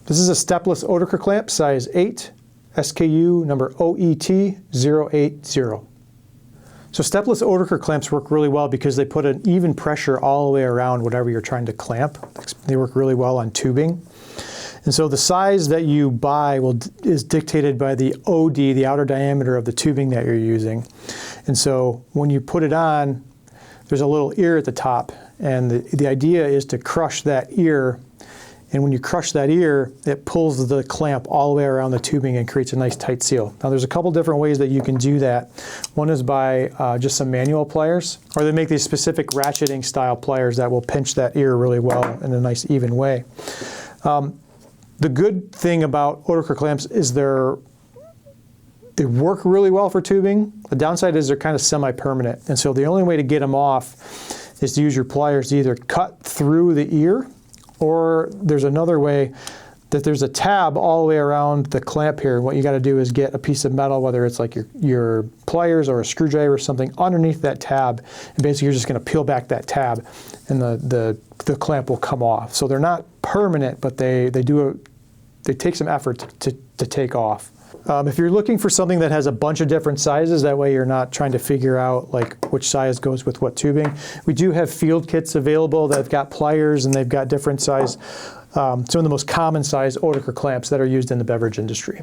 This is a stepless Oetiker clamp, size 8, SKU number OET080. So stepless Oetiker clamps work really well because they put an even pressure all the way around whatever you're trying to clamp. They work really well on tubing. And so the size that you buy is dictated by the OD, the outer diameter of the tubing that you're using. And so when you put it on, there's a little ear at the top, and the idea is to crush that ear. And when you crush that ear, it pulls the clamp all the way around the tubing and creates a nice tight seal. Now there's a couple different ways that you can do that. One is by just some manual pliers, or they make these specific ratcheting style pliers that will pinch that ear really well in a nice even way. The good thing about Oetiker clamps is they work really well for tubing. The downside is they're kind of semi-permanent, and so the only way to get them off is to use your pliers to either cut through the ear, or there's another way that there's a tab all the way around the clamp here. What you got to do is get a piece of metal, whether it's like your pliers or a screwdriver or something, underneath that tab, and basically you're just going to peel back that tab, and the clamp will come off. So they're not permanent, but they take some effort to take off. If you're looking for something that has a bunch of different sizes, that way you're not trying to figure out like which size goes with what tubing. We do have field kits available that have got pliers and they've got different size, some of the most common size Oetiker clamps that are used in the beverage industry.